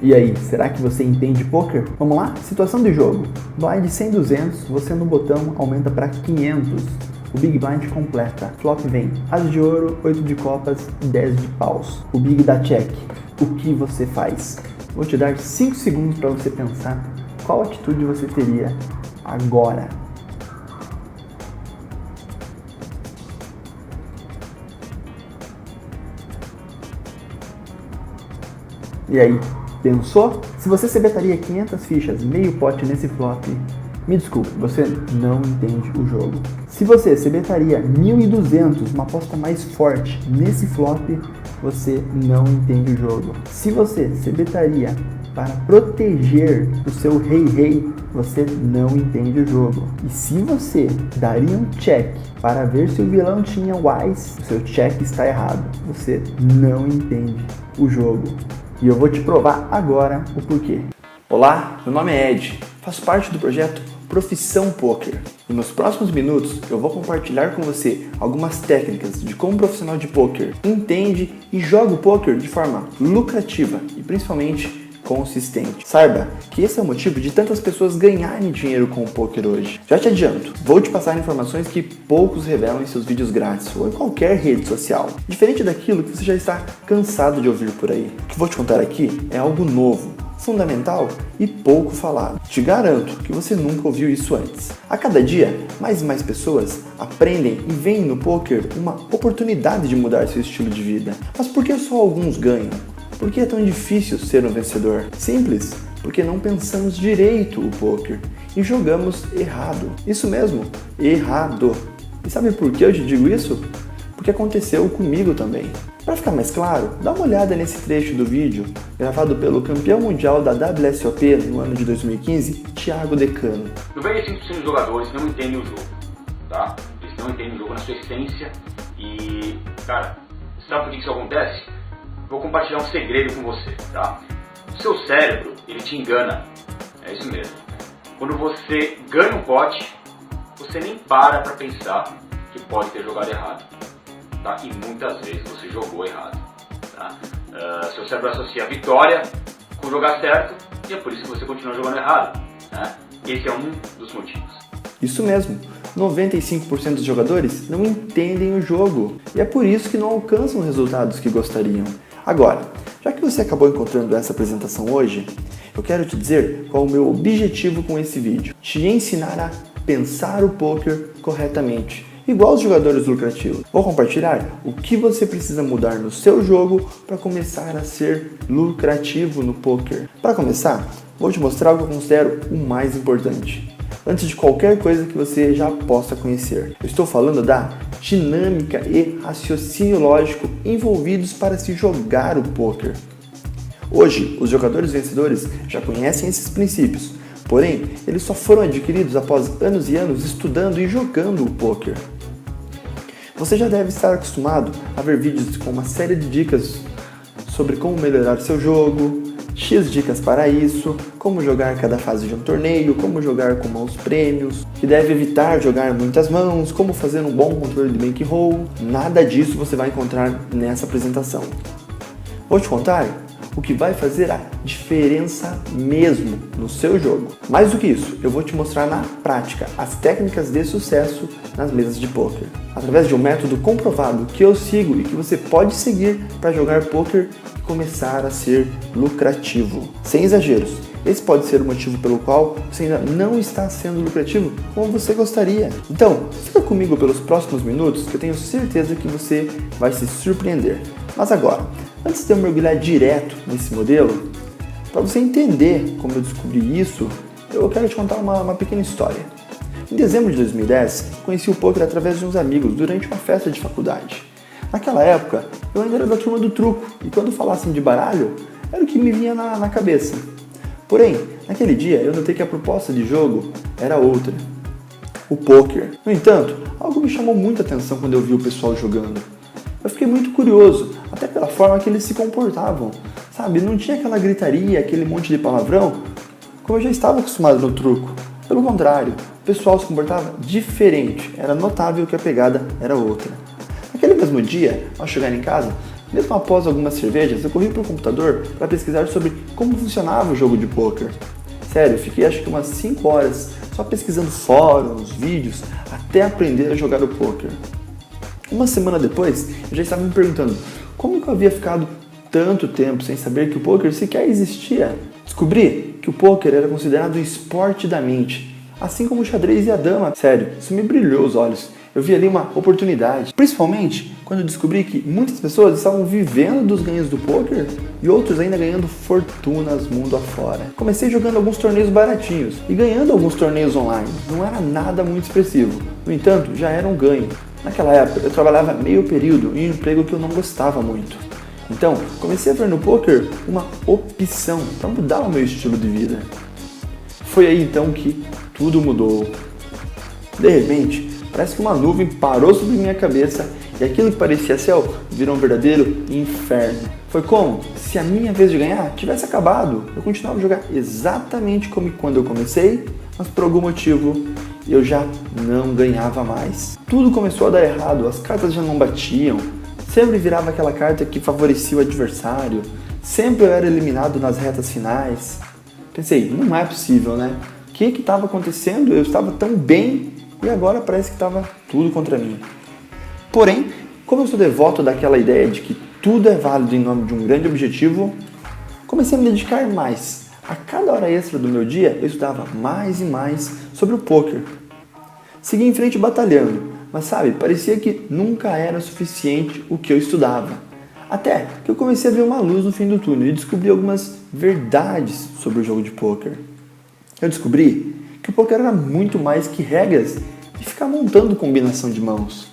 E aí, será que você entende poker? Vamos lá? Situação de jogo. Blind 100-200, você no botão aumenta para 500. O Big Blind completa. Flop vem As de ouro, 8 de copas e 10 de paus. O Big dá check. O que você faz? Vou te dar 5 segundos para você pensar qual atitude você teria agora. E aí, pensou? Se você se betaria 500 fichas, meio pote nesse flop, me desculpe, você não entende o jogo. Se você se betaria 1.200, uma aposta mais forte nesse flop, você não entende o jogo. Se você se betaria para proteger o seu rei, você não entende o jogo. E se você daria um check para ver se o vilão tinha wise, o seu check está errado. Você não entende o jogo. E eu vou te provar agora o porquê. Olá, meu nome é Ed, faço parte do projeto Profissão Poker. E nos próximos minutos eu vou compartilhar com você algumas técnicas de como um profissional de poker entende e joga o poker de forma lucrativa e principalmente consistente. Saiba que esse é o motivo de tantas pessoas ganharem dinheiro com o poker hoje. Já te adianto, vou te passar informações que poucos revelam em seus vídeos grátis ou em qualquer rede social, diferente daquilo que você já está cansado de ouvir por aí. O que vou te contar aqui é algo novo, fundamental e pouco falado. Te garanto que você nunca ouviu isso antes. A cada dia, mais e mais pessoas aprendem e veem no poker uma oportunidade de mudar seu estilo de vida. Mas por que só alguns ganham? Por que é tão difícil ser um vencedor? Simples, porque não pensamos direito o poker e jogamos errado. Isso mesmo, errado. E sabe por que eu te digo isso? Porque aconteceu comigo também. Para ficar mais claro, dá uma olhada nesse trecho do vídeo gravado pelo campeão mundial da WSOP no ano de 2015, Thiago Decano. 95% dos jogadores não entendem o jogo, tá? Eles não entendem o jogo na sua essência e, cara, sabe por que isso acontece? Vou compartilhar um segredo com você, tá? O seu cérebro, ele te engana, é isso mesmo. Quando você ganha um pote, você nem para pensar que pode ter jogado errado, tá? E muitas vezes você jogou errado, tá? Seu cérebro associa a vitória com jogar certo e é por isso que você continua jogando errado, né? Esse é um dos motivos. Isso mesmo, 95% dos jogadores não entendem o jogo e é por isso que não alcançam os resultados que gostariam. Agora, já que você acabou encontrando essa apresentação hoje, eu quero te dizer qual é o meu objetivo com esse vídeo. Te ensinar a pensar o poker corretamente, igual os jogadores lucrativos. Vou compartilhar o que você precisa mudar no seu jogo para começar a ser lucrativo no poker. Para começar, vou te mostrar o que eu considero o mais importante, antes de qualquer coisa que você já possa conhecer. Eu estou falando da dinâmica e raciocínio lógico envolvidos para se jogar o poker. Hoje, os jogadores vencedores já conhecem esses princípios, porém, eles só foram adquiridos após anos e anos estudando e jogando o poker. Você já deve estar acostumado a ver vídeos com uma série de dicas sobre como melhorar seu jogo, X dicas para isso, como jogar cada fase de um torneio, como jogar com mãos prêmios, que deve evitar jogar muitas mãos, como fazer um bom controle de bankroll. Nada disso você vai encontrar nessa apresentação. Vou te contar o que vai fazer a diferença mesmo no seu jogo. Mais do que isso, eu vou te mostrar na prática as técnicas de sucesso nas mesas de poker, através de um método comprovado que eu sigo e que você pode seguir para jogar poker e começar a ser lucrativo. Sem exageros, esse pode ser o motivo pelo qual você ainda não está sendo lucrativo como você gostaria. Então, fica comigo pelos próximos minutos que eu tenho certeza que você vai se surpreender. Mas agora, antes de eu mergulhar direto nesse modelo, para você entender como eu descobri isso, eu quero te contar uma pequena história. Em dezembro de 2010, conheci o poker através de uns amigos durante uma festa de faculdade. Naquela época, eu ainda era da turma do truco, e quando falassem de baralho, era o que me vinha na cabeça. Porém, naquele dia, eu notei que a proposta de jogo era outra: o poker. No entanto, algo me chamou muita atenção quando eu vi o pessoal jogando. Eu fiquei muito curioso, até pela forma que eles se comportavam, sabe? Não tinha aquela gritaria, aquele monte de palavrão, como eu já estava acostumado no truco. Pelo contrário, o pessoal se comportava diferente, era notável que a pegada era outra. Naquele mesmo dia, ao chegar em casa, Mesmo após algumas cervejas, eu corri para o computador para pesquisar sobre como funcionava o jogo de pôquer. Sério, eu fiquei acho que umas 5 horas só pesquisando fóruns, vídeos, até aprender a jogar o pôquer. Uma semana depois, eu já estava me perguntando como que eu havia ficado tanto tempo sem saber que o pôquer sequer existia. Descobri que o pôquer era considerado o esporte da mente, assim como o xadrez e a dama. Sério, isso me brilhou os olhos. Eu vi ali uma oportunidade, principalmente quando eu descobri que muitas pessoas estavam vivendo dos ganhos do pôquer e outros ainda ganhando fortunas mundo afora. Comecei jogando alguns torneios baratinhos e ganhando alguns torneios online. Não era nada muito expressivo, no entanto, já era um ganho. Naquela época, eu trabalhava meio período em um emprego que eu não gostava muito. Então, comecei a ver no pôquer uma opção para mudar o meu estilo de vida. Foi aí então que tudo mudou. De repente, parece que uma nuvem parou sobre minha cabeça e aquilo que parecia céu virou um verdadeiro inferno. Foi como se a minha vez de ganhar tivesse acabado. Eu continuava a jogar exatamente como quando eu comecei, mas por algum motivo eu já não ganhava mais. Tudo começou a dar errado, as cartas já não batiam, sempre virava aquela carta que favorecia o adversário, sempre eu era eliminado nas retas finais. Pensei, não é possível, né? O que estava acontecendo? Eu estava tão bem e agora parece que estava tudo contra mim. Porém, como eu sou devoto daquela ideia de que tudo é válido em nome de um grande objetivo, comecei a me dedicar mais. A cada hora extra do meu dia, eu estudava mais e mais sobre o pôquer. Segui em frente batalhando, mas sabe, parecia que nunca era suficiente o que eu estudava. Até que eu comecei a ver uma luz no fim do túnel e descobri algumas verdades sobre o jogo de pôquer. Eu descobri que o pôquer era muito mais que regras e ficar montando combinação de mãos.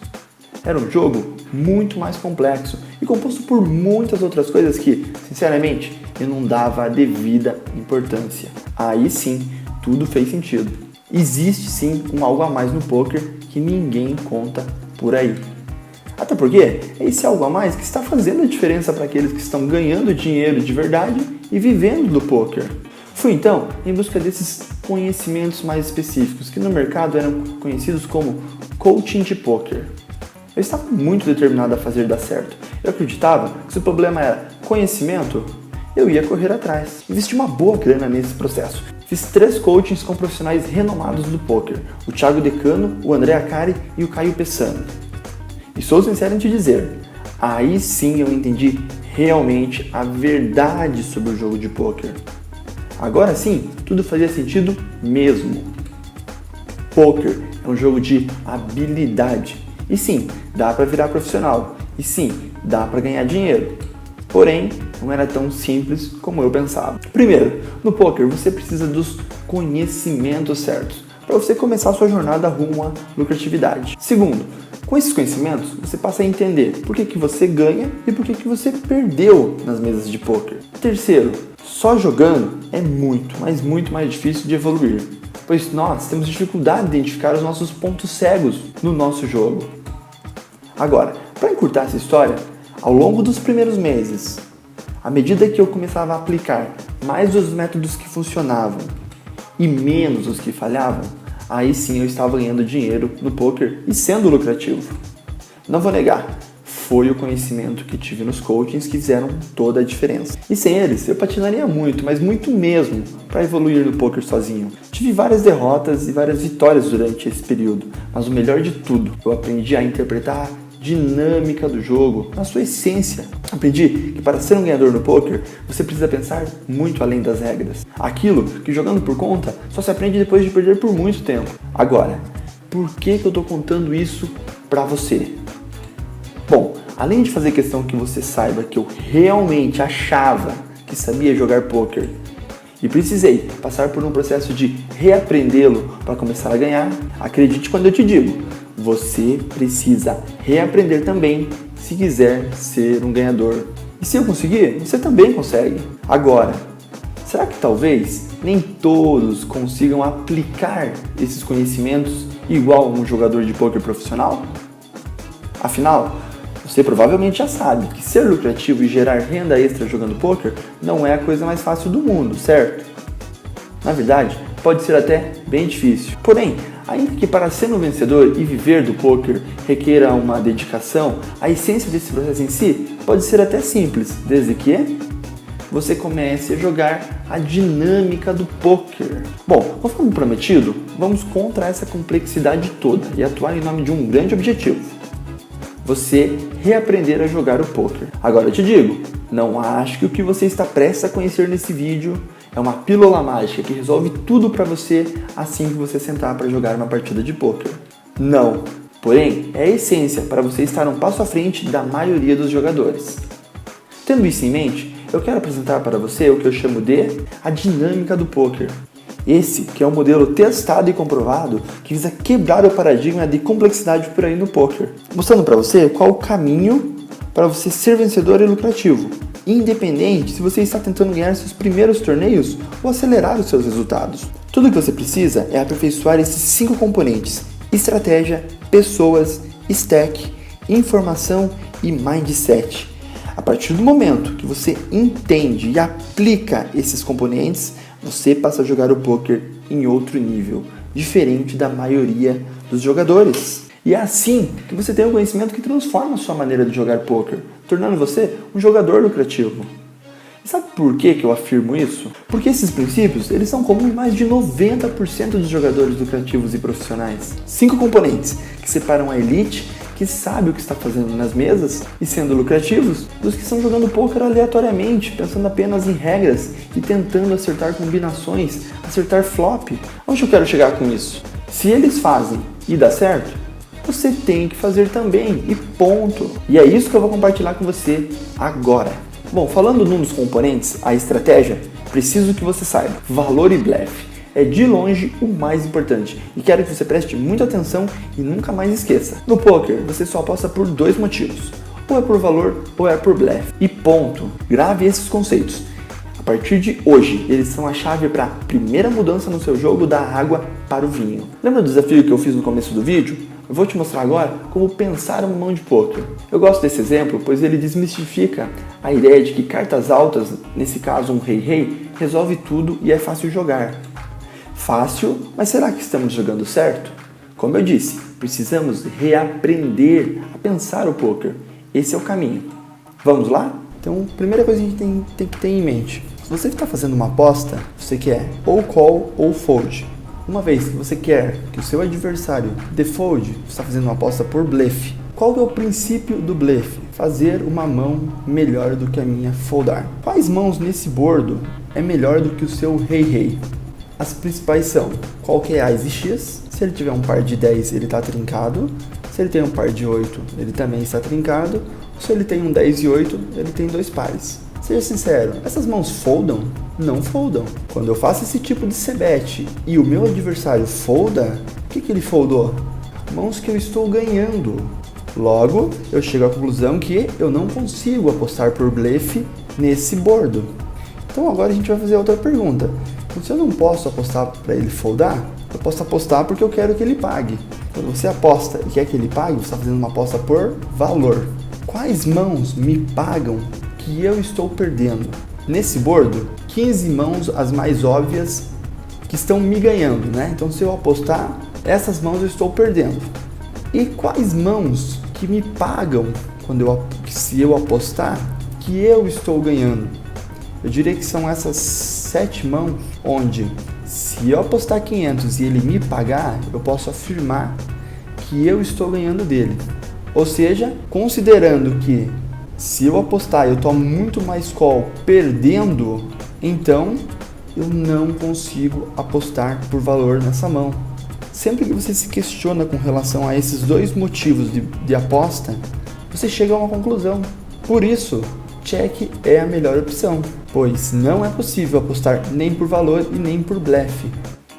Era um jogo muito mais complexo e composto por muitas outras coisas que, sinceramente, eu não dava a devida importância. Aí sim, tudo fez sentido. Existe sim um algo a mais no pôquer que ninguém conta por aí. Até porque é esse algo a mais que está fazendo a diferença para aqueles que estão ganhando dinheiro de verdade e vivendo do pôquer. Fui então em busca desses conhecimentos mais específicos que no mercado eram conhecidos como coaching de pôquer. Eu estava muito determinado a fazer dar certo. Eu acreditava que se o problema era conhecimento, eu ia correr atrás. Investi uma boa grana nesse processo. Fiz 3 coachings com profissionais renomados do pôquer, o Thiago Decano, o André Acari e o Caio Pessano. E sou sincero em te dizer, aí sim eu entendi realmente a verdade sobre o jogo de pôquer. Agora sim, tudo fazia sentido mesmo. Pôquer é um jogo de habilidade. E sim, dá para virar profissional. E sim, dá para ganhar dinheiro. Porém, não era tão simples como eu pensava. Primeiro, no pôquer você precisa dos conhecimentos certos para você começar a sua jornada rumo à lucratividade. Segundo, com esses conhecimentos você passa a entender por que você ganha e por que você perdeu nas mesas de pôquer. Terceiro, só jogando é muito, mas muito mais difícil de evoluir, pois nós temos dificuldade de identificar os nossos pontos cegos no nosso jogo. Agora, para encurtar essa história, ao longo dos primeiros meses, à medida que eu começava a aplicar mais os métodos que funcionavam e menos os que falhavam, aí sim eu estava ganhando dinheiro no pôquer e sendo lucrativo. Não vou negar, foi o conhecimento que tive nos coachings que fizeram toda a diferença. E sem eles, eu patinaria muito, mas muito mesmo, para evoluir no pôquer sozinho. Tive várias derrotas e várias vitórias durante esse período, mas o melhor de tudo, eu aprendi a interpretar a dinâmica do jogo, na sua essência. Aprendi que para ser um ganhador no pôquer, você precisa pensar muito além das regras. Aquilo que jogando por conta só se aprende depois de perder por muito tempo. Agora, por que eu estou contando isso para você? Bom, além de fazer questão que você saiba que eu realmente achava que sabia jogar pôquer e precisei passar por um processo de reaprendê-lo para começar a ganhar, acredite quando eu te digo, você precisa reaprender também se quiser ser um ganhador. E se eu conseguir, você também consegue. Agora, será que talvez nem todos consigam aplicar esses conhecimentos igual um jogador de pôquer profissional? Afinal, você provavelmente já sabe que ser lucrativo e gerar renda extra jogando pôquer não é a coisa mais fácil do mundo, certo? Na verdade, pode ser até bem difícil. Porém, ainda que para ser um vencedor e viver do pôquer requeira uma dedicação, a essência desse processo em si pode ser até simples, desde que você comece a jogar a dinâmica do poker. Bom, conforme prometido, vamos contra essa complexidade toda e atuar em nome de um grande objetivo: você reaprender a jogar o poker. Agora eu te digo, não acho que o que você está prestes a conhecer nesse vídeo é uma pílula mágica que resolve tudo para você assim que você sentar para jogar uma partida de poker. Não, porém é a essência para você estar um passo à frente da maioria dos jogadores. Tendo isso em mente, eu quero apresentar para você o que eu chamo de a dinâmica do poker. Esse que é um modelo testado e comprovado que visa quebrar o paradigma de complexidade por aí no poker, mostrando para você qual o caminho para você ser vencedor e lucrativo, independente se você está tentando ganhar seus primeiros torneios ou acelerar os seis resultados. Tudo o que você precisa é aperfeiçoar esses 5 componentes: estratégia, pessoas, stack, informação e mindset. A partir do momento que você entende e aplica esses componentes, você passa a jogar o poker em outro nível, diferente da maioria dos jogadores. E é assim que você tem um conhecimento que transforma a sua maneira de jogar poker, tornando você um jogador lucrativo. E sabe por que eu afirmo isso? Porque esses princípios eles são comuns em mais de 90% dos jogadores lucrativos e profissionais. 5 componentes que separam a elite, que sabe o que está fazendo nas mesas e sendo lucrativos, dos que estão jogando poker aleatoriamente, pensando apenas em regras e tentando acertar combinações, acertar flop. Onde eu quero chegar com isso? Se eles fazem e dá certo, você tem que fazer também e ponto. E é isso que eu vou compartilhar com você agora. Bom, falando num dos componentes, a estratégia, preciso que você saiba: valor e blefe é de longe o mais importante e quero que você preste muita atenção e nunca mais esqueça. No poker, você só aposta por 2 motivos: ou é por valor ou é por blefe. E ponto. Grave esses conceitos. A partir de hoje, eles são a chave para a primeira mudança no seu jogo da água para o vinho. Lembra do desafio que eu fiz no começo do vídeo? Eu vou te mostrar agora como pensar uma mão de poker. Eu gosto desse exemplo, pois ele desmistifica a ideia de que cartas altas, nesse caso um rei-rei, resolve tudo e é fácil jogar. Fácil, mas será que estamos jogando certo? Como eu disse, precisamos reaprender a pensar o poker. Esse é o caminho. Vamos lá? Então, a primeira coisa que a gente tem que ter em mente: se você está fazendo uma aposta, você quer ou call ou fold. Uma vez que você quer que o seu adversário defold, você está fazendo uma aposta por blefe. Qual que é o princípio do blefe? Fazer uma mão melhor do que a minha foldar. Quais mãos nesse bordo é melhor do que o seu rei-rei? As principais são: qual que é Ás e X? Se ele tiver um par de 10, ele está trincado. Se ele tem um par de 8, ele também está trincado. Se ele tem um 10 e 8, ele tem 2 pares. Seja sincero, essas mãos foldam? Não foldam. Quando eu faço esse tipo de c-bet e o meu adversário folda, o que ele foldou? Mãos que eu estou ganhando. Logo, eu chego à conclusão que eu não consigo apostar por blefe nesse bordo. Então agora a gente vai fazer outra pergunta. Se eu não posso apostar para ele foldar, eu posso apostar porque eu quero que ele pague. Quando você aposta e quer que ele pague, você está fazendo uma aposta por valor. Quais mãos me pagam que eu estou perdendo? Nesse bordo, 15 mãos as mais óbvias que estão me ganhando, né? Então se eu apostar, essas mãos eu estou perdendo. E quais mãos que me pagam se eu apostar que eu estou ganhando? Eu diria que são essas 7 mãos onde, se eu apostar 500 e ele me pagar, eu posso afirmar que eu estou ganhando dele. Ou seja, considerando que se eu apostar eu tomo muito mais call perdendo, então eu não consigo apostar por valor nessa mão. Sempre que você se questiona com relação a esses 2 motivos de aposta, você chega a uma conclusão. Por isso, check é a melhor opção, pois não é possível apostar nem por valor e nem por blefe.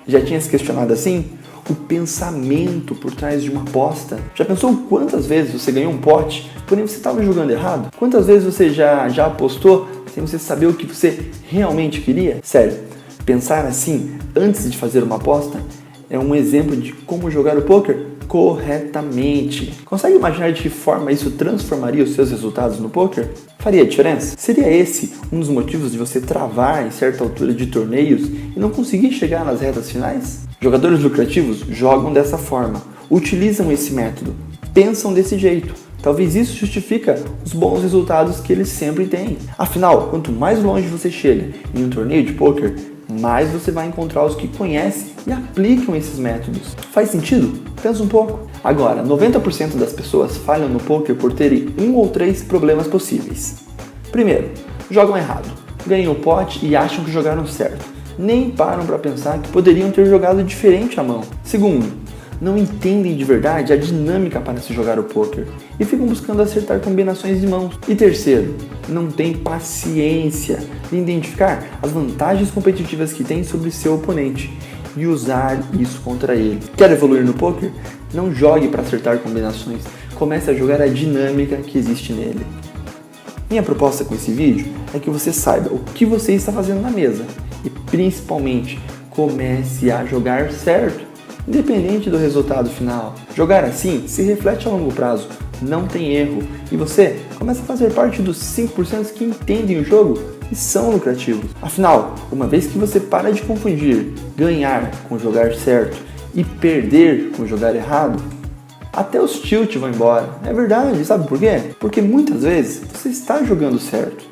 Já tinha se questionado assim? O pensamento por trás de uma aposta. Já pensou quantas vezes você ganhou um pote, porém você estava jogando errado? Quantas vezes você já apostou sem você saber o que você realmente queria? Sério, pensar assim antes de fazer uma aposta é um exemplo de como jogar o poker corretamente. Consegue imaginar de que forma isso transformaria os seus resultados no poker? Faria diferença? Seria esse um dos motivos de você travar em certa altura de torneios e não conseguir chegar nas retas finais? Jogadores lucrativos jogam dessa forma, utilizam esse método, pensam desse jeito, Talvez isso justifica os bons resultados que eles sempre têm. Afinal, quanto mais longe você chega em um torneio de pôquer, mais você vai encontrar os que conhecem e aplicam esses métodos. Faz sentido? Pensa um pouco. Agora, 90% das pessoas falham no pôquer por terem 1 ou 3 problemas possíveis. Primeiro, jogam errado, ganham o pote e acham que jogaram certo. Nem param para pensar que poderiam ter jogado diferente a mão. Segundo, não entendem de verdade a dinâmica para se jogar o pôquer e ficam buscando acertar combinações de mãos. E terceiro, não têm paciência de identificar as vantagens competitivas que tem sobre seu oponente e usar isso contra ele. Quer evoluir no pôquer? Não jogue para acertar combinações, comece a jogar a dinâmica que existe nele. Minha proposta com esse vídeo é que você saiba o que você está fazendo na mesa e principalmente comece a jogar certo, independente do resultado final. Jogar assim se reflete a longo prazo, não tem erro, e você começa a fazer parte dos 5% que entendem o jogo e são lucrativos. Afinal, uma vez que você para de confundir ganhar com jogar certo e perder com jogar errado, até os tilt vão embora. É verdade, sabe por quê? Porque muitas vezes você está jogando certo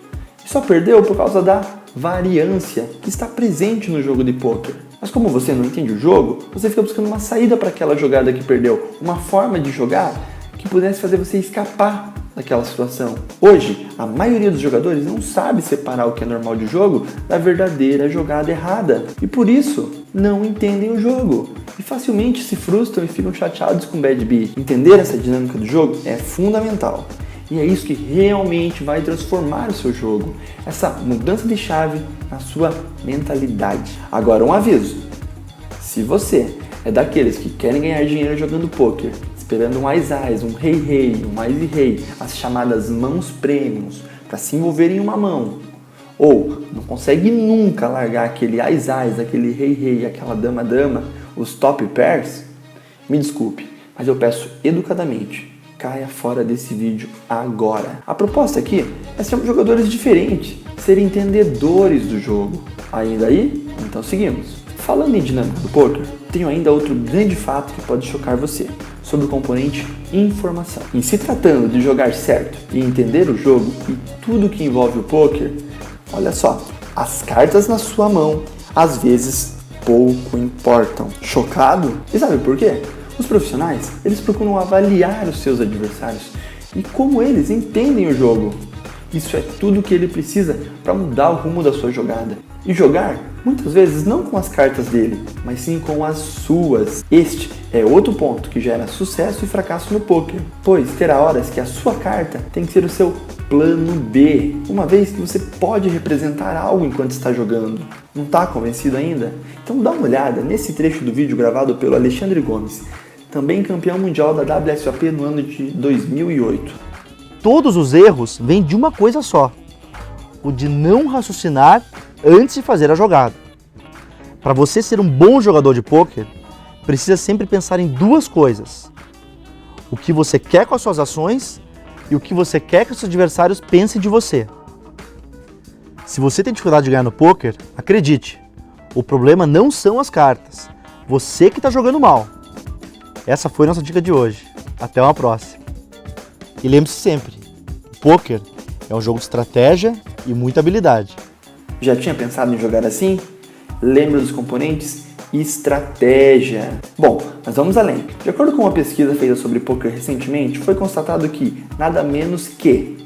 e só perdeu por causa da variância que está presente no jogo de pôquer. Mas como você não entende o jogo, você fica buscando uma saída para aquela jogada que perdeu, uma forma de jogar que pudesse fazer você escapar daquela situação. Hoje, a maioria dos jogadores não sabe separar o que é normal de jogo da verdadeira jogada errada e por isso não entendem o jogo e facilmente se frustram e ficam chateados com bad beat. Entender essa dinâmica do jogo é fundamental. E é isso que realmente vai transformar o seu jogo, essa mudança de chave na sua mentalidade. Agora um aviso, se você é daqueles que querem ganhar dinheiro jogando pôquer, esperando um ás-ás, um rei-rei, um ás-rei, as chamadas mãos premiums, para se envolver em uma mão, ou não consegue nunca largar aquele ás-ás, aquele rei-rei, aquela dama-dama, os top pairs, me desculpe, mas eu peço educadamente, caia fora desse vídeo agora. A proposta aqui é sermos jogadores diferentes, ser entendedores do jogo. Ainda aí? Então seguimos. Falando em dinâmica do pôquer, tenho ainda outro grande fato que pode chocar você, sobre o componente informação. Em se tratando de jogar certo e entender o jogo e tudo que envolve o pôquer, olha só, as cartas na sua mão às vezes pouco importam. Chocado? E sabe por quê? Os profissionais, eles procuram avaliar os seus adversários e como eles entendem o jogo. Isso é tudo que ele precisa para mudar o rumo da sua jogada. E jogar, muitas vezes, não com as cartas dele, mas sim com as suas. Este é outro ponto que gera sucesso e fracasso no pôquer, pois terá horas que a sua carta tem que ser o seu plano B, uma vez que você pode representar algo enquanto está jogando. Não está convencido ainda? Então dá uma olhada nesse trecho do vídeo gravado pelo Alexandre Gomes, também campeão mundial da WSOP no ano de 2008. Todos os erros vêm de uma coisa só, o de não raciocinar antes de fazer a jogada. Para você ser um bom jogador de pôquer, precisa sempre pensar em duas coisas: o que você quer com as suas ações e o que você quer que os seus adversários pensem de você. Se você tem dificuldade de ganhar no pôquer, acredite, o problema não são as cartas, você que está jogando mal. Essa foi a nossa dica de hoje. Até uma próxima. E lembre-se sempre, o pôquer é um jogo de estratégia e muita habilidade. Já tinha pensado em jogar assim? Lembra dos componentes? Estratégia. Bom, mas vamos além. De acordo com uma pesquisa feita sobre pôquer recentemente, foi constatado que nada menos que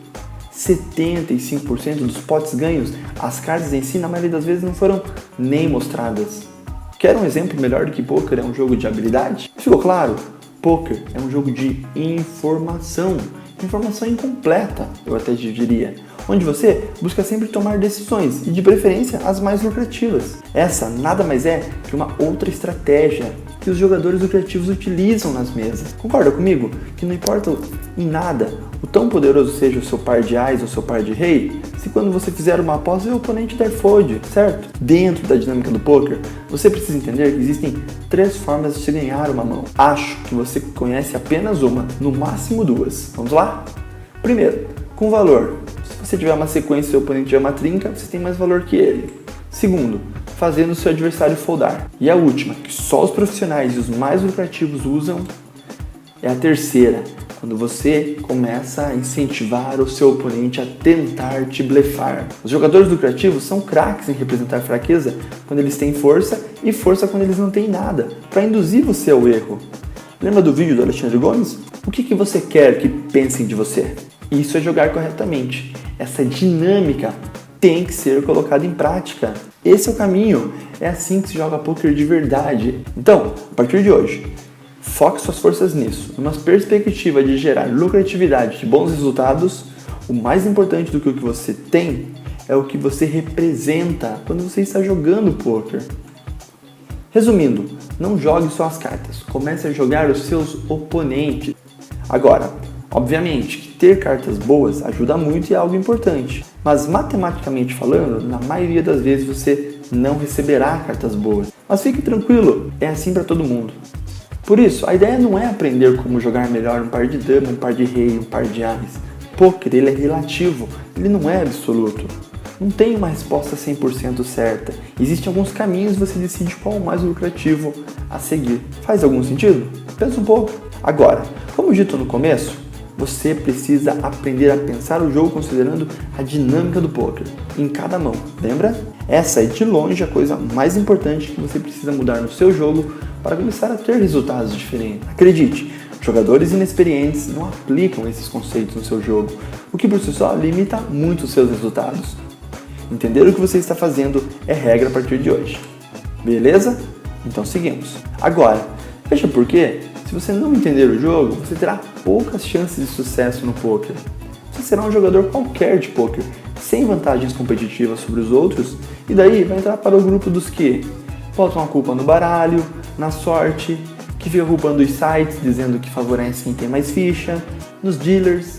75% dos potes ganhos, as cartas em si, na maioria das vezes, não foram nem mostradas. Quer um exemplo melhor do que pôquer é um jogo de habilidade? Ficou claro? Pôquer é um jogo de informação. Informação incompleta, eu até diria, onde você busca sempre tomar decisões e, de preferência, as mais lucrativas. Essa nada mais é que uma outra estratégia que os jogadores lucrativos utilizam nas mesas. Concorda comigo que não importa em nada o tão poderoso seja o seu par de ás ou seu par de rei, se quando você fizer uma aposta o oponente der fold, certo? Dentro da dinâmica do pôquer, você precisa entender que existem 3 formas de se ganhar uma mão. Acho que você conhece apenas uma, no máximo 2. Vamos lá? Primeiro, com valor. Se você tiver uma sequência e seu oponente tiver uma trinca, você tem mais valor que ele. Segundo, fazendo o seu adversário foldar. E a última, que só os profissionais e os mais lucrativos usam, é a terceira, quando você começa a incentivar o seu oponente a tentar te blefar. Os jogadores lucrativos são craques em representar fraqueza quando eles têm força e força quando eles não têm nada, para induzir você ao erro. Lembra do vídeo do Alexandre Gomes? O que você quer que pensem de você? Isso é jogar corretamente. Essa dinâmica tem que ser colocada em prática. Esse é o caminho. É assim que se joga poker de verdade. Então, a partir de hoje, foque suas forças nisso. Numa perspectiva de gerar lucratividade e bons resultados, o mais importante do que o que você tem é o que você representa quando você está jogando poker. Resumindo, não jogue só as cartas, comece a jogar os seus oponentes. Agora, obviamente que ter cartas boas ajuda muito e é algo importante, mas matematicamente falando, na maioria das vezes você não receberá cartas boas. Mas fique tranquilo, é assim para todo mundo. Por isso, a ideia não é aprender como jogar melhor um par de dama, um par de rei, um par de ás. Poker, ele é relativo, ele não é absoluto. Não tem uma resposta 100% certa. Existem alguns caminhos e você decide qual é o mais lucrativo a seguir. Faz algum sentido? Pensa um pouco. Agora, como dito no começo, você precisa aprender a pensar o jogo considerando a dinâmica do poker em cada mão. Lembra? Essa é de longe a coisa mais importante que você precisa mudar no seu jogo para começar a ter resultados diferentes. Acredite, jogadores inexperientes não aplicam esses conceitos no seu jogo, o que por si só limita muito os seus resultados. Entender o que você está fazendo é regra a partir de hoje. Beleza? Então seguimos. Agora, veja por quê? Se você não entender o jogo, você terá poucas chances de sucesso no poker. Você será um jogador qualquer de poker, sem vantagens competitivas sobre os outros, e daí vai entrar para o grupo dos que botam a culpa no baralho, na sorte, que fica culpando os sites, dizendo que favorece quem tem mais ficha, nos dealers.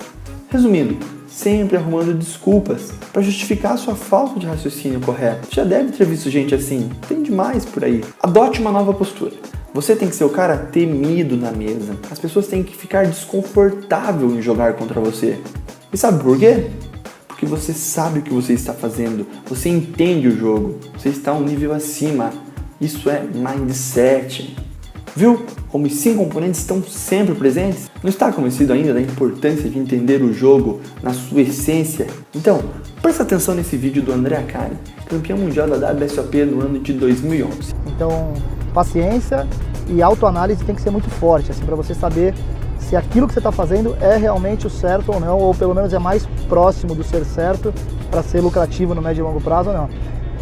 Resumindo, sempre arrumando desculpas para justificar a sua falta de raciocínio correto. Já deve ter visto gente assim, tem demais por aí. Adote uma nova postura. Você tem que ser o cara temido na mesa. As pessoas têm que ficar desconfortável em jogar contra você. E sabe por quê? Porque você sabe o que você está fazendo, você entende o jogo, você está um nível acima. Isso é mindset. Viu como os 5 componentes estão sempre presentes? Não está convencido ainda da importância de entender o jogo na sua essência? Então, presta atenção nesse vídeo do André Akari, campeão mundial da WSOP no ano de 2011. Então, paciência e autoanálise tem que ser muito forte, assim, para você saber se aquilo que você está fazendo é realmente o certo ou não, ou pelo menos é mais próximo do ser certo para ser lucrativo no médio e longo prazo ou não.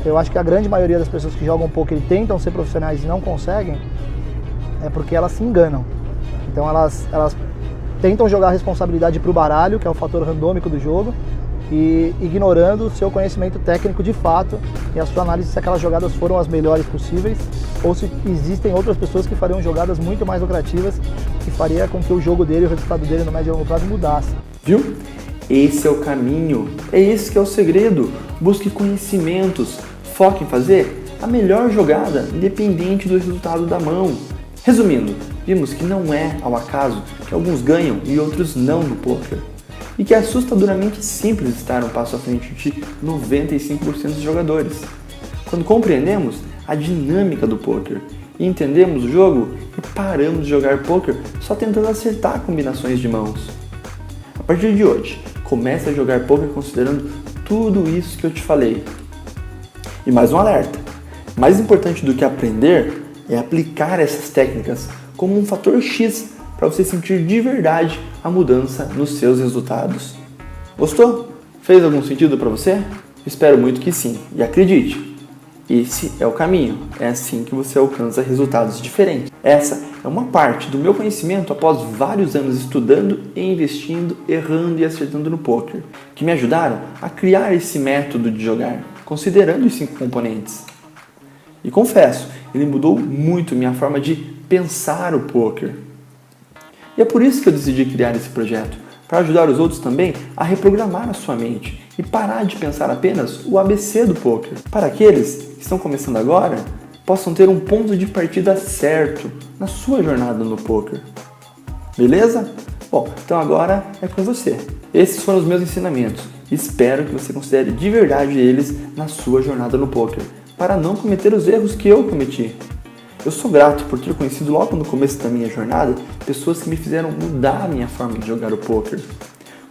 Eu acho que a grande maioria das pessoas que jogam poker e tentam ser profissionais e não conseguem, é porque elas se enganam. Então elas tentam jogar a responsabilidade para o baralho, que é o fator randômico do jogo, e ignorando o seu conhecimento técnico de fato e a sua análise se aquelas jogadas foram as melhores possíveis ou se existem outras pessoas que fariam jogadas muito mais lucrativas que faria com que o jogo dele, o resultado dele no médio e longo prazo mudasse. Viu? Esse é o caminho, é esse que é o segredo. Busque conhecimentos, foque em fazer a melhor jogada, independente do resultado da mão. Resumindo, vimos que não é ao acaso que alguns ganham e outros não no poker. E que é assustadoramente simples estar um passo à frente de 95% dos jogadores. Quando compreendemos a dinâmica do poker e entendemos o jogo e paramos de jogar poker só tentando acertar combinações de mãos. A partir de hoje, comece a jogar poker considerando tudo isso que eu te falei. E mais um alerta, mais importante do que aprender é aplicar essas técnicas como um fator X para você sentir de verdade a mudança nos seus resultados. Gostou? Fez algum sentido para você? Espero muito que sim. E acredite, esse é o caminho. É assim que você alcança resultados diferentes. Essa é uma parte do meu conhecimento após vários anos estudando e investindo, errando e acertando no poker, que me ajudaram a criar esse método de jogar, considerando os 5 componentes. E confesso, ele mudou muito minha forma de pensar o poker. E é por isso que eu decidi criar esse projeto, para ajudar os outros também a reprogramar a sua mente e parar de pensar apenas o ABC do poker. Para aqueles que estão começando agora, possam ter um ponto de partida certo na sua jornada no poker. Beleza? Bom, então agora é com você. Esses foram os meus ensinamentos. Espero que você considere de verdade eles na sua jornada no poker, para não cometer os erros que eu cometi. Eu sou grato por ter conhecido logo no começo da minha jornada pessoas que me fizeram mudar a minha forma de jogar o poker.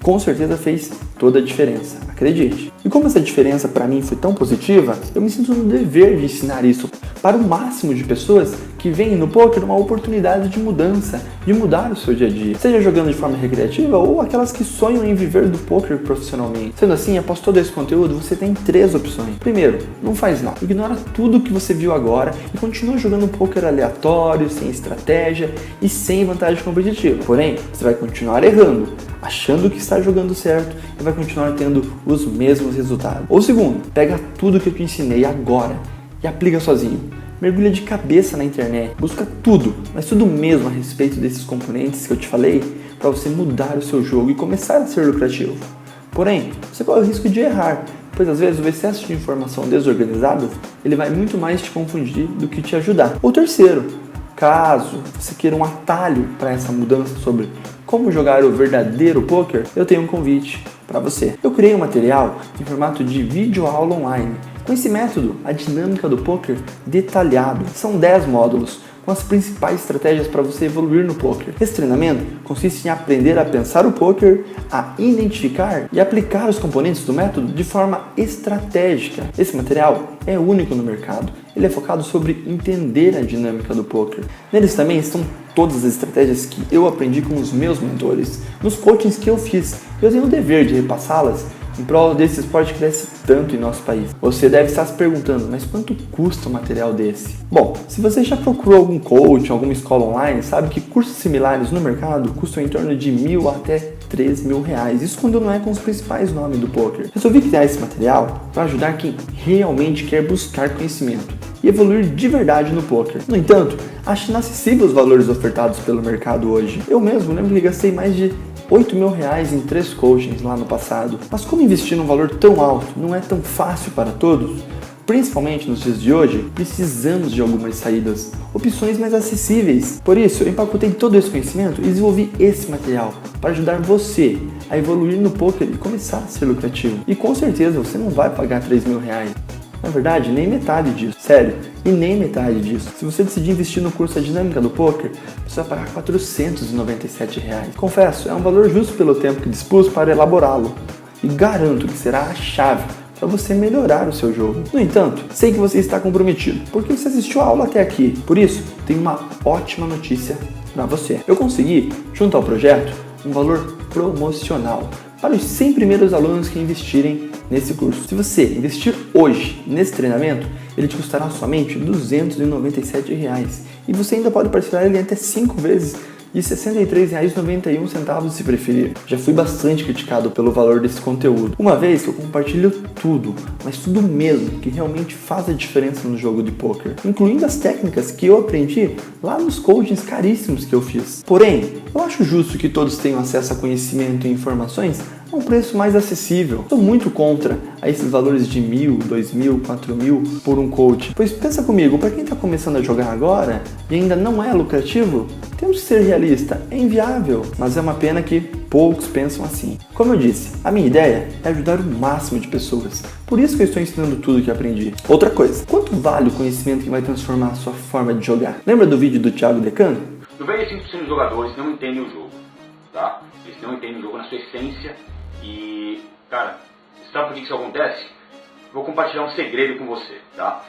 Com certeza fez toda a diferença, acredite. E como essa diferença para mim foi tão positiva, eu me sinto no dever de ensinar isso para o máximo de pessoas que veem no poker uma oportunidade de mudança, de mudar o seu dia a dia, seja jogando de forma recreativa ou aquelas que sonham em viver do poker profissionalmente. Sendo assim, após todo esse conteúdo, você tem 3 opções. Primeiro, não faz nada. Ignora tudo que você viu agora e continua jogando poker aleatório, sem estratégia e sem vantagem competitiva. Porém, você vai continuar errando, achando que está jogando certo e vai continuar tendo os mesmos resultados. Ou segundo, pega tudo que eu te ensinei agora e aplica sozinho. Mergulha de cabeça na internet, busca tudo, mas tudo mesmo a respeito desses componentes que eu te falei para você mudar o seu jogo e começar a ser lucrativo. Porém, você corre o risco de errar, pois às vezes o excesso de informação desorganizada ele vai muito mais te confundir do que te ajudar. Ou terceiro, caso você queira um atalho para essa mudança sobre como jogar o verdadeiro poker, eu tenho um convite para você. Eu criei um material em formato de vídeo aula online. Com esse método, a dinâmica do poker detalhado. São 10 módulos com as principais estratégias para você evoluir no poker. Esse treinamento consiste em aprender a pensar o poker, a identificar e aplicar os componentes do método de forma estratégica. Esse material é único no mercado. Ele é focado sobre entender a dinâmica do poker. Neles também estão todas as estratégias que eu aprendi com os meus mentores, nos coachings que eu fiz. Eu tenho o dever de repassá-las em prol desse esporte que cresce tanto em nosso país. Você deve estar se perguntando, mas quanto custa um material desse? Bom, se você já procurou algum coach, alguma escola online, sabe que cursos similares no mercado custam em torno de R$1.000 até R$3.000. Isso quando não é com os principais nomes do poker. Resolvi criar esse material para ajudar quem realmente quer buscar conhecimento e evoluir de verdade no poker. No entanto, acho inacessível os valores ofertados pelo mercado hoje. Eu mesmo lembro que gastei mais de R$8.000 em 3 coachings lá no passado. Mas como investir num valor tão alto não é tão fácil para todos, principalmente nos dias de hoje, precisamos de algumas saídas, opções mais acessíveis. Por isso, eu empacotei todo esse conhecimento e desenvolvi esse material para ajudar você a evoluir no poker e começar a ser lucrativo. E com certeza você não vai pagar R$3.000. Na verdade, nem metade disso. Sério, e nem metade disso. Se você decidir investir no curso A Dinâmica do Poker, você vai pagar R$497. Confesso, é um valor justo pelo tempo que dispus para elaborá-lo. E garanto que será a chave para você melhorar o seu jogo. No entanto, sei que você está comprometido, porque você assistiu a aula até aqui. Por isso, tenho uma ótima notícia para você. Eu consegui, junto ao projeto, um valor promocional para os 100 primeiros alunos que investirem nesse curso. Se você investir hoje nesse treinamento, ele te custará somente R$297 e você ainda pode parcelar ele até 5 vezes de R$63,91 se preferir. Já fui bastante criticado pelo valor desse conteúdo, uma vez que eu compartilho tudo, mas tudo mesmo que realmente faz a diferença no jogo de poker, incluindo as técnicas que eu aprendi lá nos coachings caríssimos que eu fiz. Porém, eu acho justo que todos tenham acesso a conhecimento e informações a um preço mais acessível. Estou muito contra a esses valores de R$1.000, R$2.000, R$4.000 por um coach. Pois pensa comigo, para quem está começando a jogar agora e ainda não é lucrativo, temos que ser realista, é inviável, mas é uma pena que poucos pensam assim. Como eu disse, a minha ideia é ajudar o máximo de pessoas. Por isso que eu estou ensinando tudo que aprendi. Outra coisa, quanto vale o conhecimento que vai transformar a sua forma de jogar? Lembra do vídeo do Thiago Decano? 95% dos jogadores não entendem o jogo, tá? Eles não entendem o jogo na sua essência e, cara, sabe por que isso acontece? Vou compartilhar um segredo com você, tá?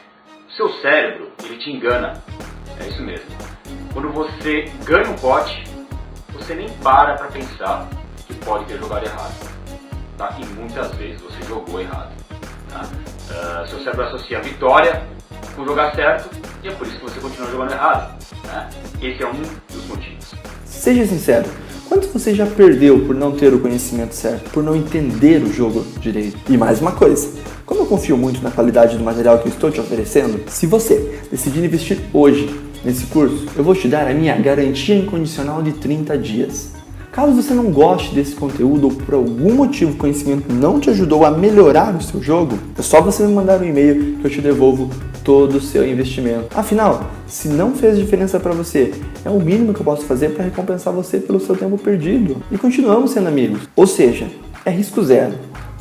O seu cérebro, ele te engana, é isso mesmo. Quando você ganha um pote, você nem para pensar que pode ter jogado errado, tá? E muitas vezes você jogou errado, tá? Seu cérebro associa a vitória com jogar certo e é por isso que você continua jogando errado, né? Esse é um dos motivos. Seja sincero, quanto você já perdeu por não ter o conhecimento certo, por não entender o jogo direito? E mais uma coisa, como eu confio muito na qualidade do material que eu estou te oferecendo, se você decidir investir hoje nesse curso, eu vou te dar a minha garantia incondicional de 30 dias. Caso você não goste desse conteúdo ou por algum motivo o conhecimento não te ajudou a melhorar o seu jogo, é só você me mandar um e-mail que eu te devolvo todo o seu investimento. Afinal, se não fez diferença para você, é o mínimo que eu posso fazer para recompensar você pelo seu tempo perdido. E continuamos sendo amigos. Ou seja, é risco zero.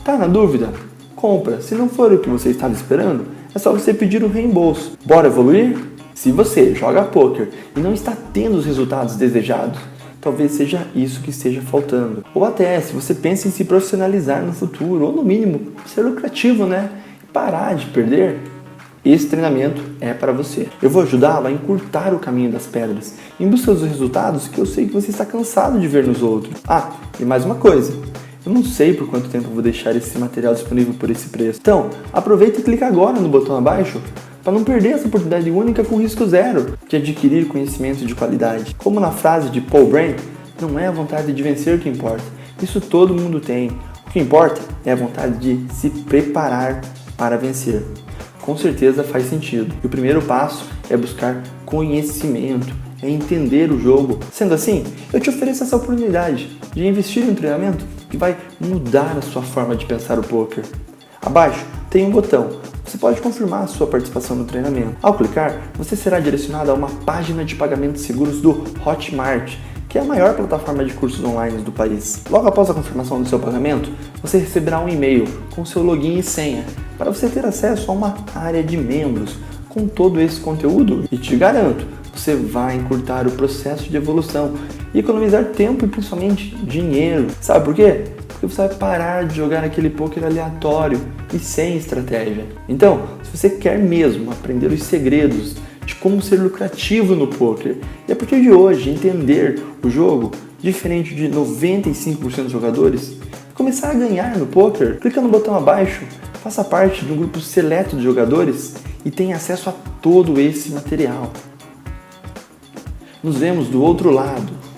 Tá na dúvida? Compra. Se não for o que você estava esperando, é só você pedir o reembolso. Bora evoluir? Se você joga poker e não está tendo os resultados desejados, talvez seja isso que esteja faltando. Ou até, se você pensa em se profissionalizar no futuro, ou no mínimo, ser lucrativo, né? Parar de perder, esse treinamento é para você. Eu vou ajudá-lo a encurtar o caminho das pedras, em busca dos resultados que eu sei que você está cansado de ver nos outros. Ah, e mais uma coisa. Eu não sei por quanto tempo eu vou deixar esse material disponível por esse preço. Então, aproveita e clica agora no botão abaixo para não perder essa oportunidade única com risco zero de adquirir conhecimento de qualidade. Como na frase de Paul Brand, não é a vontade de vencer que importa. Isso todo mundo tem. O que importa é a vontade de se preparar para vencer. Com certeza faz sentido. E o primeiro passo é buscar conhecimento, é entender o jogo. Sendo assim, eu te ofereço essa oportunidade de investir em um treinamento que vai mudar a sua forma de pensar o poker. Abaixo tem um botão. Você pode confirmar a sua participação no treinamento. Ao clicar, você será direcionado a uma página de pagamentos seguros do Hotmart, que é a maior plataforma de cursos online do país. Logo após a confirmação do seu pagamento, você receberá um e-mail com seu login e senha para você ter acesso a uma área de membros com todo esse conteúdo. E te garanto, você vai encurtar o processo de evolução e economizar tempo e principalmente dinheiro. Sabe por quê? Porque você vai parar de jogar aquele poker aleatório e sem estratégia. Então, se você quer mesmo aprender os segredos de como ser lucrativo no poker e a partir de hoje entender o jogo diferente de 95% dos jogadores, começar a ganhar no poker, clica no botão abaixo, faça parte de um grupo seleto de jogadores e tenha acesso a todo esse material. Nos vemos do outro lado.